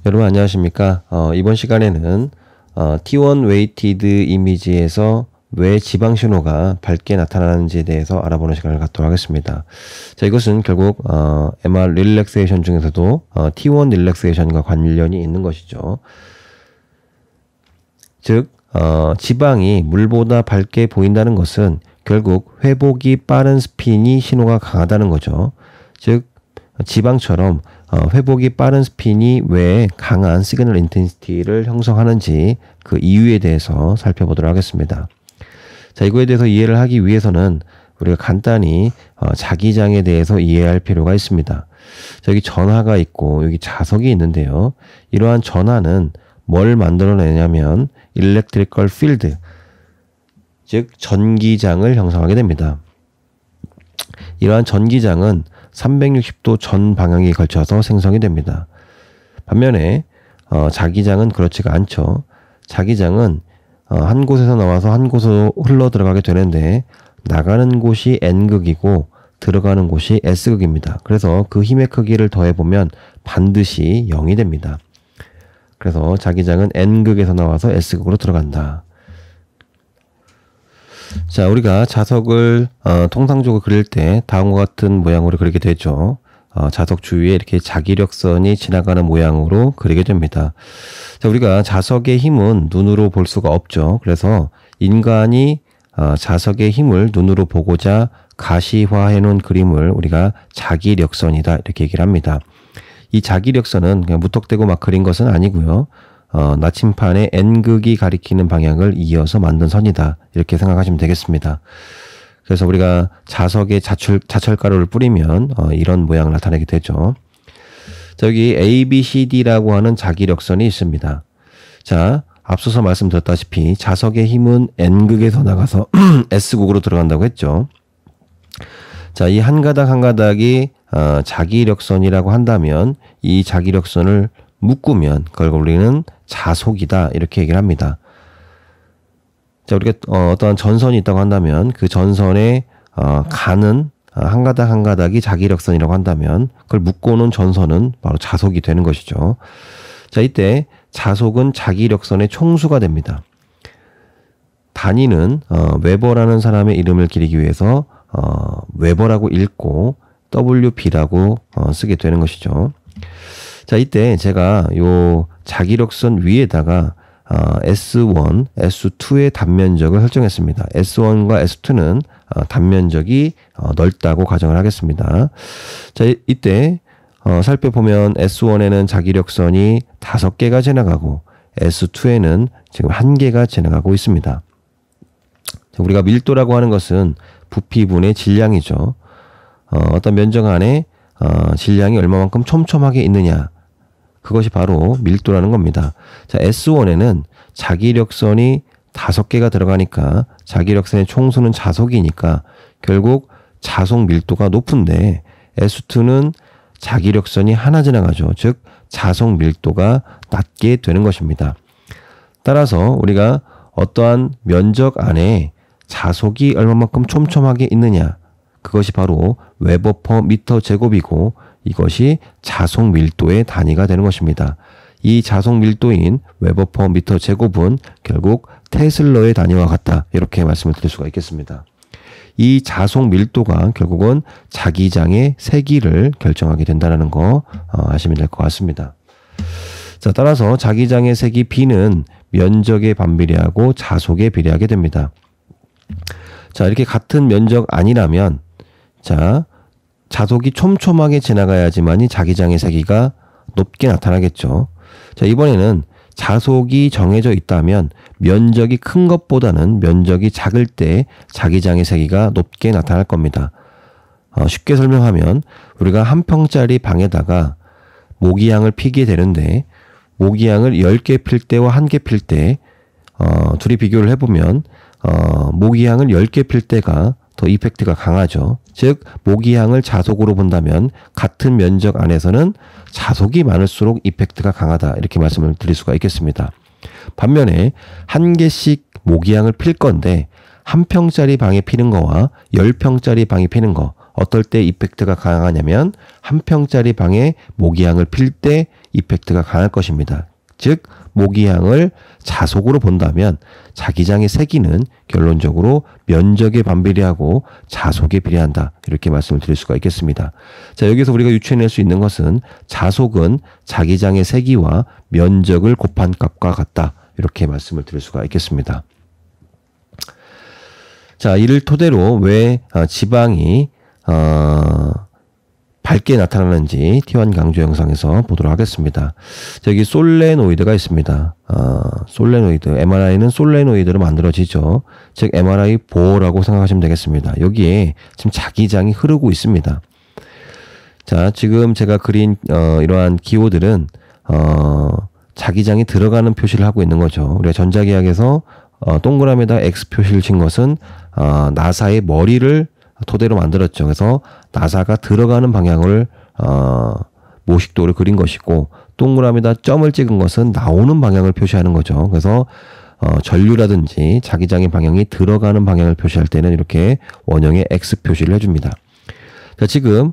여러분 안녕하십니까? 이번 시간에는 T1 웨이티드 이미지에서 왜 지방 신호가 밝게 나타나는지에 대해서 알아보는 시간을 갖도록 하겠습니다. 자, 이것은 결국 MR 릴렉세이션 중에서도 T1 릴렉세이션과 관련이 있는 것이죠. 즉 지방이 물보다 밝게 보인다는 것은 결국 회복이 빠른 스핀이 신호가 강하다는 거죠. 즉 지방처럼 회복이 빠른 스핀이 왜 강한 시그널 인텐시티를 형성하는지 그 이유에 대해서 살펴보도록 하겠습니다. 자, 이거에 대해서 이해를 하기 위해서는 우리가 간단히 자기장에 대해서 이해할 필요가 있습니다. 자, 여기 전하가 있고 여기 자석이 있는데요. 이러한 전하는 뭘 만들어내냐면 electrical field, 즉 전기장을 형성하게 됩니다. 이러한 전기장은 360도 전 방향에 걸쳐서 생성이 됩니다. 반면에 자기장은 그렇지가 않죠. 자기장은 한 곳에서 나와서 한 곳으로 흘러 들어가게 되는데 나가는 곳이 N극이고 들어가는 곳이 S극입니다. 그래서 그 힘의 크기를 더해보면 반드시 0이 됩니다. 그래서 자기장은 N극에서 나와서 S극으로 들어간다. 자, 우리가 자석을 통상적으로 그릴 때 다음과 같은 모양으로 그리게 되죠. 자석 주위에 이렇게 자기력선이 지나가는 모양으로 그리게 됩니다. 자, 우리가 자석의 힘은 눈으로 볼 수가 없죠. 그래서 인간이 자석의 힘을 눈으로 보고자 가시화해 놓은 그림을 우리가 자기력선이다 이렇게 얘기를 합니다. 이 자기력선은 그냥 무턱대고 막 그린 것은 아니고요. 나침판의 N극이 가리키는 방향을 이어서 만든 선이다 이렇게 생각하시면 되겠습니다. 그래서 우리가 자석에 자철가루를 뿌리면 이런 모양을 나타내게 되죠. 자, 여기 ABCD라고 하는 자기력선이 있습니다. 자, 앞서서 말씀드렸다시피 자석의 힘은 N극에서 나가서 S극으로 들어간다고 했죠. 자, 이 한 가닥 한 가닥이 자기력선이라고 한다면 이 자기력선을 묶으면 그걸 우리는 자속이다 이렇게 얘기를 합니다. 자, 우리가 어떠한 전선이 있다고 한다면 그 전선에 가는 한 가닥 한 가닥이 자기력선이라고 한다면 그걸 묶어놓은 전선은 바로 자속이 되는 것이죠. 자, 이때 자속은 자기력선의 총수가 됩니다. 단위는 웨버라는 사람의 이름을 기리기 위해서 웨버라고 읽고 WB라고 쓰게 되는 것이죠. 자, 이때 제가 요 자기력선 위에다가 S1, S2의 단면적을 설정했습니다. S1과 S2는 단면적이 넓다고 가정을 하겠습니다. 자, 이때 살펴보면 S1에는 자기력선이 5개가 지나가고 S2에는 지금 1개가 지나가고 있습니다. 자, 우리가 밀도라고 하는 것은 부피분의 질량이죠. 어떤 면적 안에 질량이 얼마만큼 촘촘하게 있느냐, 그것이 바로 밀도라는 겁니다. 자, S1에는 자기력선이 5개가 들어가니까 자기력선의 총수는 자속이니까 결국 자속 밀도가 높은데 S2는 자기력선이 하나 지나가죠. 즉 자속 밀도가 낮게 되는 것입니다. 따라서 우리가 어떠한 면적 안에 자속이 얼마만큼 촘촘하게 있느냐, 그것이 바로 웨버 퍼 미터 제곱이고 이것이 자속 밀도의 단위가 되는 것입니다. 이 자속 밀도인 웨버 퍼 미터 제곱은 결국 테슬러의 단위와 같다 이렇게 말씀을 드릴 수가 있겠습니다. 이 자속 밀도가 결국은 자기장의 세기를 결정하게 된다는 거 아시면 될 것 같습니다. 자, 따라서 자기장의 세기 B는 면적에 반비례하고 자속에 비례하게 됩니다. 자, 이렇게 같은 면적 아니라면 자, 자속이 촘촘하게 지나가야지만이 자기장의 세기가 높게 나타나겠죠. 자, 이번에는 자속이 정해져 있다면 면적이 큰 것보다는 면적이 작을 때 자기장의 세기가 높게 나타날 겁니다. 쉽게 설명하면 우리가 한 평짜리 방에다가 모기향을 피게 되는데 모기향을 10개 필 때와 1개 필 때 둘이 비교를 해보면 모기향을 10개 필 때가 더 이펙트가 강하죠. 즉 모기향을 자속으로 본다면 같은 면적 안에서는 자속이 많을수록 이펙트가 강하다 이렇게 말씀을 드릴 수가 있겠습니다. 반면에 1개씩 모기향을 필 건데 한 평짜리 방에 피는 거와 10평짜리 방에 피는 거 어떨 때 이펙트가 강하냐면 한 평짜리 방에 모기향을 필 때 이펙트가 강할 것입니다. 즉 모기향을 자속으로 본다면 자기장의 세기는 결론적으로 면적에 반비례하고 자속에 비례한다. 이렇게 말씀을 드릴 수가 있겠습니다. 자, 여기서 우리가 유추해낼 수 있는 것은 자속은 자기장의 세기와 면적을 곱한 값과 같다. 이렇게 말씀을 드릴 수가 있겠습니다. 자, 이를 토대로 왜 지방이 밝게 나타나는지 T1 강조 영상에서 보도록 하겠습니다. 저기 솔레노이드가 있습니다. 솔레노이드, MRI는 솔레노이드로 만들어지죠. 즉 MRI 보호라고 생각하시면 되겠습니다. 여기에 지금 자기장이 흐르고 있습니다. 자, 지금 제가 그린 이러한 기호들은 자기장이 들어가는 표시를 하고 있는 거죠. 우리가 전자기학에서 동그라미에다 X 표시를 친 것은 나사의 머리를 토대로 만들었죠. 그래서 나사가 들어가는 방향을 모식도를 그린 것이고, 동그라미에다 점을 찍은 것은 나오는 방향을 표시하는 거죠. 그래서 전류라든지 자기장의 방향이 들어가는 방향을 표시할 때는 이렇게 원형의 X 표시를 해줍니다. 자, 지금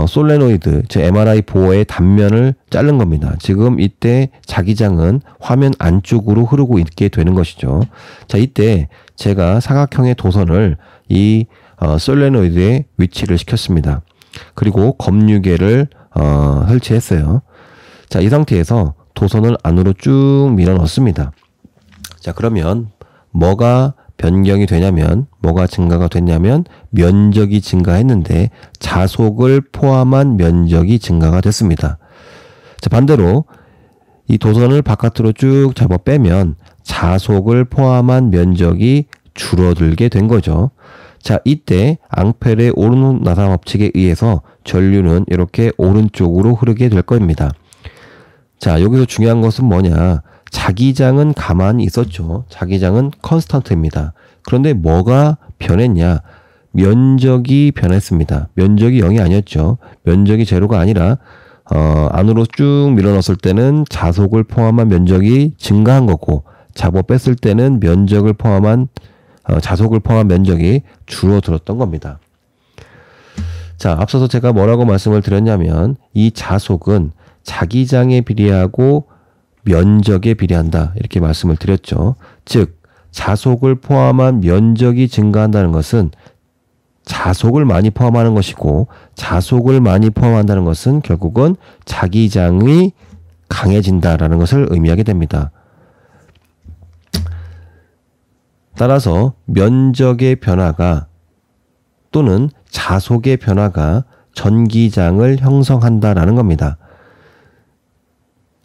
솔레노이드, 즉 MRI 보호의 단면을 자른 겁니다. 지금 이때 자기장은 화면 안쪽으로 흐르고 있게 되는 것이죠. 자, 이때 제가 사각형의 도선을 이 솔레노이드에 위치를 시켰습니다. 그리고 검유계를 설치했어요. 자, 이 상태에서 도선을 안으로 쭉 밀어 넣습니다. 자, 그러면 뭐가 변경이 되냐면, 뭐가 증가가 됐냐면 면적이 증가했는데 자속을 포함한 면적이 증가가 됐습니다. 자, 반대로 이 도선을 바깥으로 쭉 잡아 빼면 자속을 포함한 면적이 줄어들게 된 거죠. 자, 이때 앙펠의 오른 나사 법칙에 의해서 전류는 이렇게 오른쪽으로 흐르게 될 겁니다. 자, 여기서 중요한 것은 뭐냐? 자기장은 가만히 있었죠. 자기장은 컨스턴트입니다. 그런데 뭐가 변했냐? 면적이 변했습니다. 면적이 0이 아니었죠. 면적이 제로가 아니라 안으로 쭉 밀어넣었을 때는 자속을 포함한 면적이 증가한 거고, 잡아 뺐을 때는 면적을 포함한 자속을 포함한 면적이 줄어들었던 겁니다. 자, 앞서서 제가 뭐라고 말씀을 드렸냐면 이 자속은 자기장에 비례하고 면적에 비례한다. 이렇게 말씀을 드렸죠. 즉 자속을 포함한 면적이 증가한다는 것은 자속을 많이 포함하는 것이고, 자속을 많이 포함한다는 것은 결국은 자기장이 강해진다라는 것을 의미하게 됩니다. 따라서 면적의 변화가 또는 자속의 변화가 전기장을 형성한다라는 겁니다.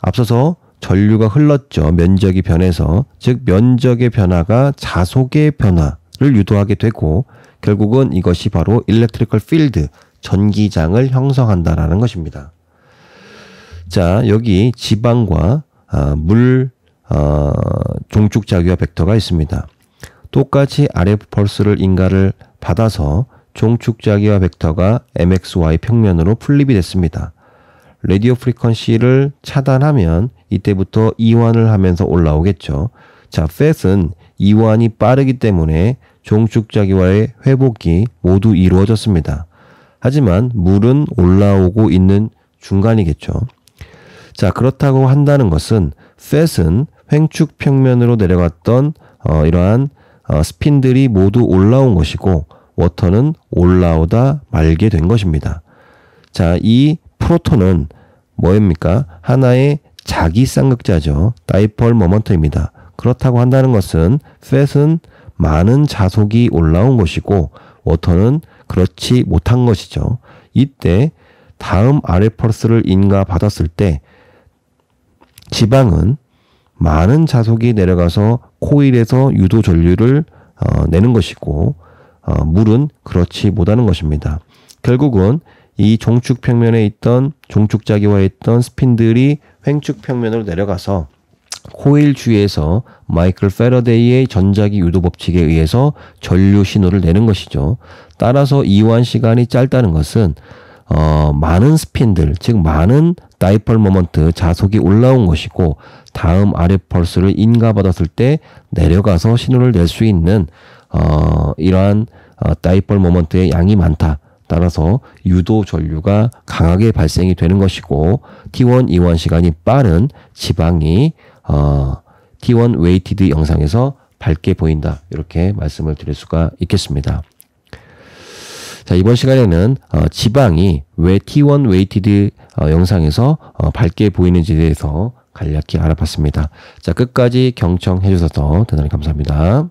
앞서서 전류가 흘렀죠. 면적이 변해서. 즉 면적의 변화가 자속의 변화를 유도하게 되고, 결국은 이것이 바로 일렉트리컬 필드, 전기장을 형성한다라는 것입니다. 자, 여기 지방과 물 종축자기화 벡터가 있습니다. 똑같이 RF 펄스를 인가를 받아서 종축자기화 벡터가 MXY 평면으로 플립이 됐습니다. 라디오 프리퀀시를 차단하면 이때부터 이완을 하면서 올라오겠죠. 자, 팻은 이완이 빠르기 때문에 종축자기화의 회복이 모두 이루어졌습니다. 하지만 물은 올라오고 있는 중간이겠죠. 자, 그렇다고 한다는 것은 팻은 횡축 평면으로 내려갔던 이러한 스핀들이 모두 올라온 것이고, 워터는 올라오다 말게 된 것입니다. 자, 이 프로톤은 뭐입니까? 하나의 자기 쌍극자죠. 다이폴 모먼트입니다. 그렇다고 한다는 것은 팻은 많은 자속이 올라온 것이고, 워터는 그렇지 못한 것이죠. 이때 다음 RF 펄스를 인가 받았을 때 지방은 많은 자속이 내려가서 코일에서 유도 전류를 내는 것이고, 물은 그렇지 못하는 것입니다. 결국은 이 종축 평면에 있던 종축자기화에 있던 스핀들이 횡축 평면으로 내려가서 코일 주위에서 마이클 패러데이의 전자기 유도 법칙에 의해서 전류 신호를 내는 것이죠. 따라서 이완 시간이 짧다는 것은 많은 스핀들, 즉 많은 다이폴 모먼트 자속이 올라온 것이고, 다음 RF 펄스를 인가받았을 때 내려가서 신호를 낼 수 있는 이러한 다이폴 모먼트의 양이 많다. 따라서 유도 전류가 강하게 발생이 되는 것이고 T1 이완 시간이 빠른 지방이 T1 웨이티드 영상에서 밝게 보인다. 이렇게 말씀을 드릴 수가 있겠습니다. 자, 이번 시간에는 지방이 왜 T1 웨이티드 영상에서 밝게 보이는지에 대해서 간략히 알아봤습니다. 자, 끝까지 경청해 주셔서 대단히 감사합니다.